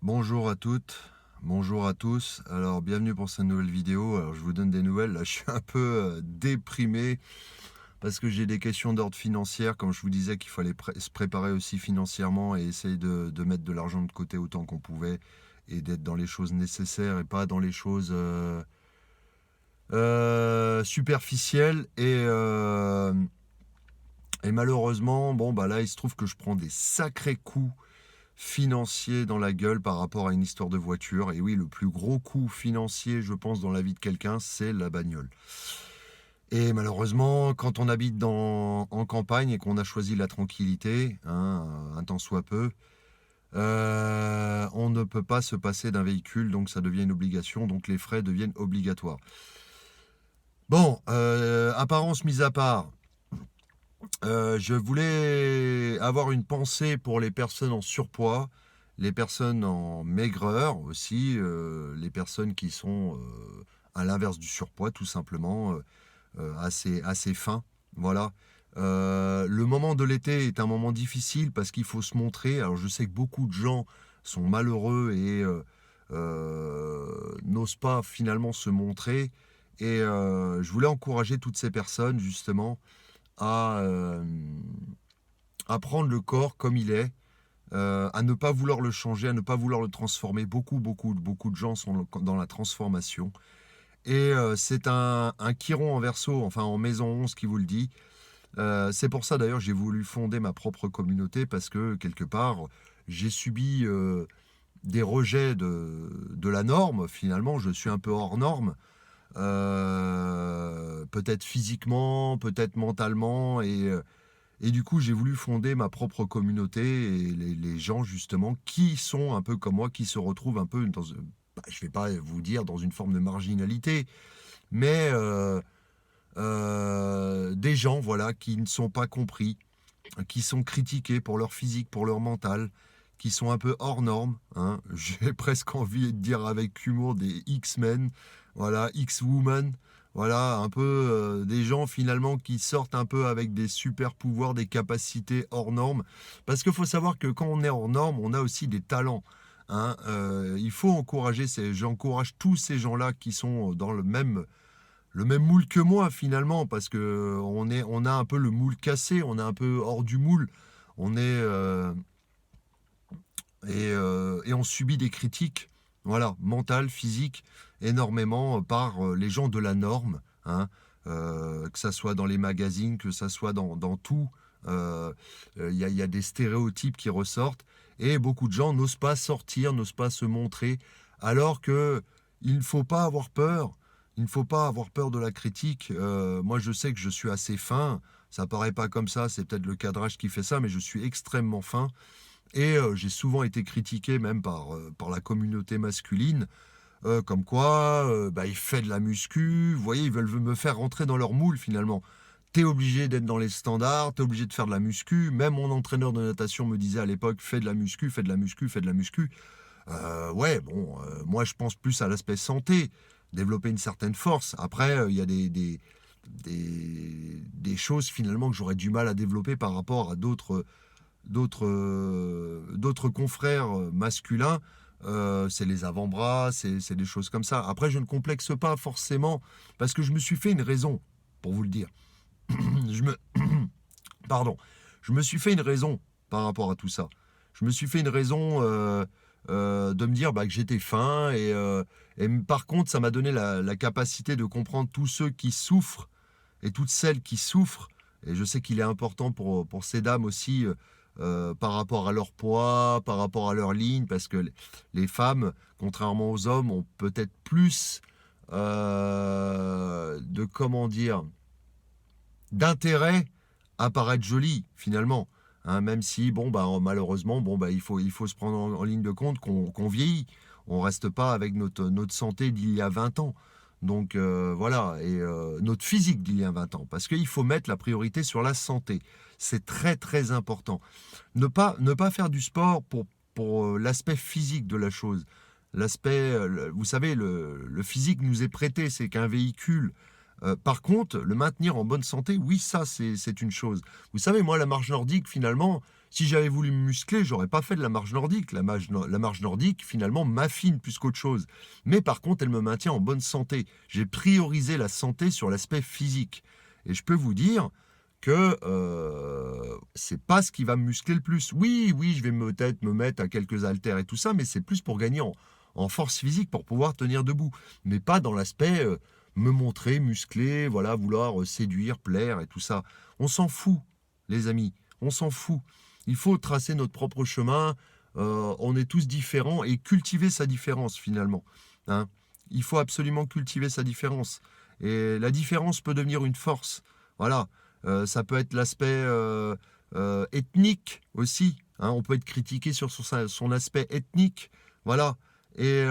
Bonjour à toutes, bonjour à tous. Alors, bienvenue pour cette nouvelle vidéo. Alors, je vous donne des nouvelles. Là, je suis un peu déprimé parce que j'ai des questions d'ordre financier. Comme je vous disais qu'il fallait se préparer aussi financièrement et essayer de mettre de l'argent de côté autant qu'on pouvait et d'être dans les choses nécessaires et pas dans les choses superficielles. Et malheureusement, bon, bah là, il se trouve que je prends des sacrés coups financier dans la gueule par rapport à une histoire de voiture. Et oui, le plus gros coût financier, je pense, dans la vie de quelqu'un, c'est la bagnole. Et malheureusement, quand on habite en campagne et qu'on a choisi la tranquillité, hein, un temps soit peu, on ne peut pas se passer d'un véhicule, donc ça devient une obligation, donc les frais deviennent obligatoires. Bon, apparence mise à part, je voulais avoir une pensée pour les personnes en surpoids, les personnes en maigreur aussi, les personnes qui sont à l'inverse du surpoids, tout simplement, assez fins. Voilà. Le moment de l'été est un moment difficile parce qu'il faut se montrer. Alors je sais que beaucoup de gens sont malheureux et n'osent pas finalement se montrer. Et je voulais encourager toutes ces personnes justement à, à prendre le corps comme il est, à ne pas vouloir le changer, à ne pas vouloir le transformer. Beaucoup de gens sont dans la transformation. Et c'est un Chiron en Verseau, enfin en maison 11 qui vous le dit. C'est pour ça d'ailleurs j'ai voulu fonder ma propre communauté parce que quelque part j'ai subi des rejets de la norme. Finalement, je suis un peu hors norme. Peut-être physiquement, peut-être mentalement, et du coup, j'ai voulu fonder ma propre communauté et les gens, justement, qui sont un peu comme moi, qui se retrouvent un peu dans, bah, je ne vais pas vous dire dans une forme de marginalité, mais des gens, voilà, qui ne sont pas compris, qui sont critiqués pour leur physique, pour leur mental, qui sont un peu hors normes, hein. J'ai presque envie de dire avec humour des X-Men, voilà, X-Woman, voilà, un peu des gens finalement qui sortent un peu avec des super pouvoirs, des capacités hors normes. Parce qu'il faut savoir que quand on est hors norme, on a aussi des talents, hein. Il faut encourager, j'encourage tous ces gens-là qui sont dans le même moule que moi finalement, parce que on a un peu le moule cassé, on est un peu hors du moule, on est et on subit des critiques, voilà, mentales, physiques, énormément par les gens de la norme, hein, que ça soit dans les magazines, que ça soit dans tout, y a des stéréotypes qui ressortent, et beaucoup de gens n'osent pas sortir, n'osent pas se montrer, alors que il ne faut pas avoir peur. Il ne faut pas avoir peur de la critique. Moi, je sais que je suis assez fin. Ça paraît pas comme ça, c'est peut-être le cadrage qui fait ça, mais je suis extrêmement fin. Et j'ai souvent été critiqué même par la communauté masculine, comme quoi bah, il fait de la muscu, vous voyez, ils veulent me faire rentrer dans leur moule finalement. T'es obligé d'être dans les standards, t'es obligé de faire de la muscu. Même mon entraîneur de natation me disait à l'époque, fais de la muscu, fais de la muscu, fais de la muscu. Ouais, bon, moi je pense plus à l'aspect santé, développer une certaine force. Après, il y a des choses finalement que j'aurais du mal à développer par rapport à d'autres confrères masculins. C'est les avant-bras, c'est des choses comme ça. Après, je ne complexe pas forcément parce que je me suis fait une raison, pour vous le dire. je me, pardon, je me suis fait une raison par rapport à tout ça. Je me suis fait une raison de me dire bah, que j'étais fin et par contre, ça m'a donné la capacité de comprendre tous ceux qui souffrent et toutes celles qui souffrent. Et je sais qu'il est important pour ces dames aussi par rapport à leur poids, par rapport à leur ligne, parce que les femmes, contrairement aux hommes, ont peut-être plus de, comment dire, d'intérêt à paraître jolie finalement. Hein, même si, bon, bah, malheureusement, bon, bah, il faut se prendre en ligne de compte qu'on vieillit. On reste pas avec notre santé d'il y a 20 ans. Donc voilà, et notre physique d'il y a 20 ans. Parce qu'il faut mettre la priorité sur la santé. C'est très très important. Ne pas faire du sport pour l'aspect physique de la chose. L'aspect, vous savez, le physique nous est prêté, c'est qu'un véhicule. Par contre, le maintenir en bonne santé, oui, ça, c'est une chose. Vous savez, moi, la marche nordique, finalement, si j'avais voulu me muscler, j'aurais pas fait de la marche nordique. La marche nordique, finalement, m'affine plus qu'autre chose. Mais par contre, elle me maintient en bonne santé. J'ai priorisé la santé sur l'aspect physique. Et je peux vous dire que c'est pas ce qui va me muscler le plus. Oui, oui, je vais peut-être me mettre à quelques haltères et tout ça, mais c'est plus pour gagner en force physique, pour pouvoir tenir debout. Mais pas dans l'aspect me montrer musclé, voilà, vouloir séduire, plaire et tout ça. On s'en fout, les amis, on s'en fout. Il faut tracer notre propre chemin, on est tous différents et cultiver sa différence finalement, hein. Il faut absolument cultiver sa différence. Et la différence peut devenir une force. Voilà. Ça peut être l'aspect ethnique aussi, hein. On peut être critiqué sur son aspect ethnique. Voilà. Et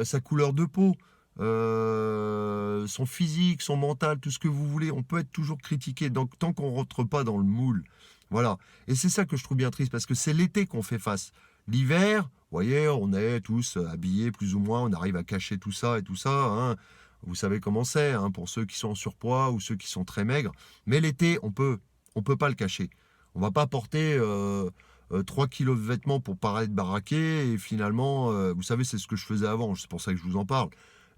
sa couleur de peau, son physique, son mental, tout ce que vous voulez, on peut être toujours critiqué. Donc tant qu'on ne rentre pas dans le moule. Voilà. Et c'est ça que je trouve bien triste, parce que c'est l'été qu'on fait face. L'hiver, vous voyez, on est tous habillés plus ou moins, on arrive à cacher tout ça et tout ça, hein. Vous savez comment c'est, hein, pour ceux qui sont en surpoids ou ceux qui sont très maigres. Mais l'été, on peut pas le cacher. On va pas porter 3 kilos de vêtements pour paraître baraqué. Et finalement, vous savez, c'est ce que je faisais avant. C'est pour ça que je vous en parle.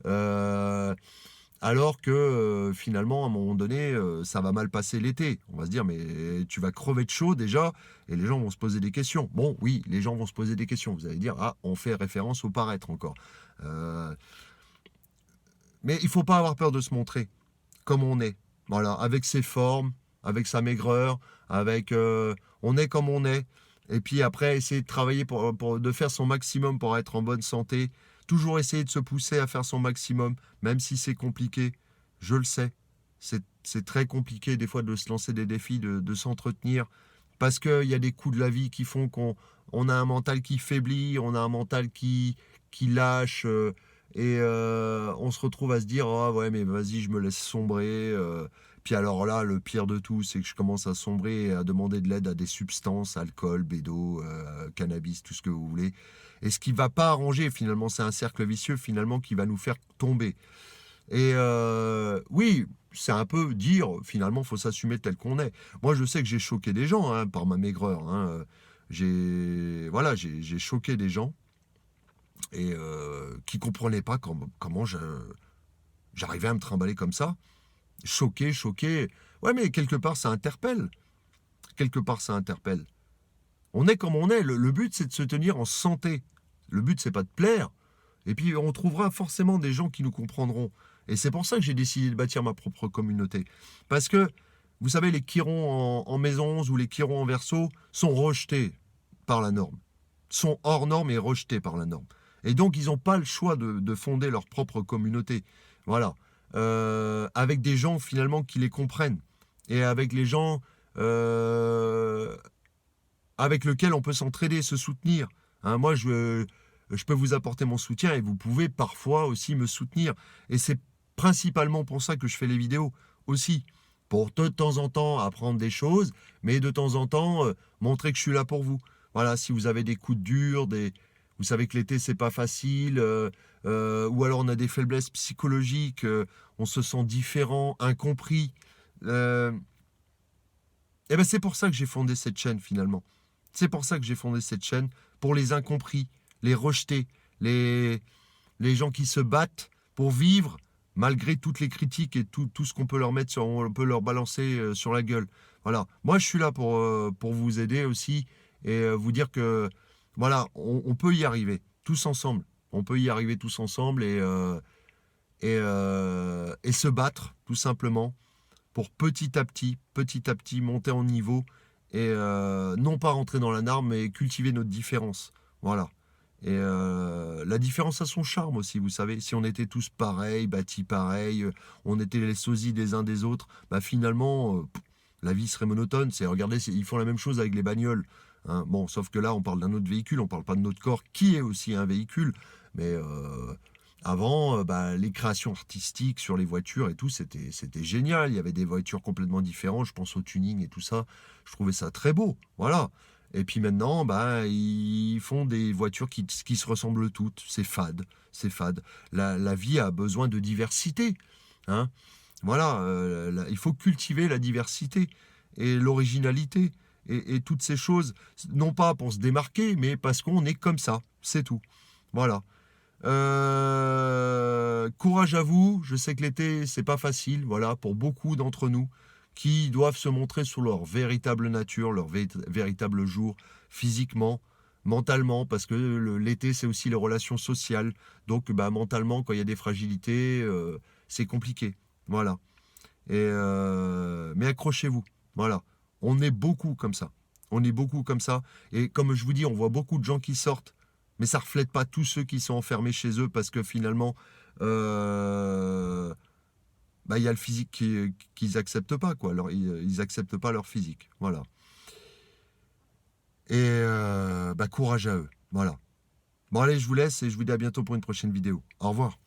Euh, alors que finalement, à un moment donné, ça va mal passer l'été. On va se dire, mais tu vas crever de chaud déjà, et les gens vont se poser des questions. Bon, oui, les gens vont se poser des questions. Vous allez dire, ah, on fait référence au paraître encore. Euh, mais il ne faut pas avoir peur de se montrer comme on est. Voilà, avec ses formes, avec sa maigreur, avec on est comme on est. Et puis après, essayer de travailler de faire son maximum pour être en bonne santé. Toujours essayer de se pousser à faire son maximum, même si c'est compliqué. Je le sais. C'est très compliqué des fois de se lancer des défis, de s'entretenir. Parce qu'il y a des coups de la vie qui font qu'on a un mental qui faiblit, on a un mental qui lâche. Et on se retrouve à se dire, ah ouais, mais vas-y, je me laisse sombrer. Puis alors là, le pire de tout, c'est que je commence à sombrer et à demander de l'aide à des substances, alcool, bédo, cannabis, tout ce que vous voulez. Et ce qui ne va pas arranger, finalement, c'est un cercle vicieux, finalement, qui va nous faire tomber. Et oui, c'est un peu dire, finalement, il faut s'assumer tel qu'on est. Moi, je sais que j'ai choqué des gens, hein, par ma maigreur, hein. Voilà, j'ai choqué des gens et qui comprenaient pas comment j'arrivais à me trimballer comme ça. Choqué, choqué. Ouais, mais quelque part, ça interpelle. Quelque part, ça interpelle. On est comme on est. Le but, c'est de se tenir en santé. Le but, c'est pas de plaire. Et puis, on trouvera forcément des gens qui nous comprendront. Et c'est pour ça que j'ai décidé de bâtir ma propre communauté. Parce que, vous savez, les chirons en maison 11 ou les chirons en verso sont rejetés par la norme. Sont hors norme et rejetés par la norme. Et donc, ils n'ont pas le choix de fonder leur propre communauté. Voilà. Avec des gens, finalement, qui les comprennent. Et avec les gens avec lesquels on peut s'entraider, se soutenir. Hein, moi, je peux vous apporter mon soutien et vous pouvez parfois aussi me soutenir. Et c'est principalement pour ça que je fais les vidéos aussi. Pour de temps en temps apprendre des choses, mais de temps en temps montrer que je suis là pour vous. Voilà, si vous avez des coups de dur, vous savez que l'été c'est pas facile, ou alors on a des faiblesses psychologiques, on se sent différent, incompris. Et ben c'est pour ça que j'ai fondé cette chaîne finalement. C'est pour ça que j'ai fondé cette chaîne, pour les incompris, les rejetés, les gens qui se battent pour vivre malgré toutes les critiques et tout ce qu'on peut leur mettre on peut leur balancer sur la gueule. Voilà. Moi, je suis là pour vous aider aussi et vous dire que voilà, on peut y arriver tous ensemble. On peut y arriver tous ensemble et se battre tout simplement pour petit à petit monter en niveau et non pas rentrer dans la norme, mais cultiver notre différence. Voilà. Et la différence a son charme aussi, vous savez. Si on était tous pareils, bâtis pareils, on était les sosies des uns des autres, bah finalement, la vie serait monotone. Regardez, ils font la même chose avec les bagnoles. Hein. Bon, sauf que là, on parle d'un autre véhicule, on parle pas de notre corps, qui est aussi un véhicule. Mais avant, les créations artistiques sur les voitures et tout, c'était génial. Il y avait des voitures complètement différentes. Je pense au tuning et tout ça. Je trouvais ça très beau. Voilà. Et puis maintenant, ils font des voitures qui se ressemblent toutes. C'est fade. C'est fade. La vie a besoin de diversité. hein. Voilà, il faut cultiver la diversité et l'originalité et toutes ces choses, non pas pour se démarquer, mais parce qu'on est comme ça, c'est tout. Voilà. Courage à vous. Je sais que l'été, c'est pas facile, voilà, pour beaucoup d'entre nous qui doivent se montrer sous leur véritable nature, leur véritable jour, physiquement, mentalement, parce que l'été, c'est aussi les relations sociales. Donc, bah, mentalement, quand il y a des fragilités, c'est compliqué. Voilà. Mais accrochez-vous. Voilà. On est beaucoup comme ça. On est beaucoup comme ça. Et comme je vous dis, on voit beaucoup de gens qui sortent, mais ça reflète pas tous ceux qui sont enfermés chez eux parce que finalement, euh, bah, il y a le physique qu'ils acceptent pas, quoi. Alors, ils acceptent pas leur physique. Voilà. Et bah, courage à eux. Voilà. Bon, allez, je vous laisse et je vous dis à bientôt pour une prochaine vidéo. Au revoir.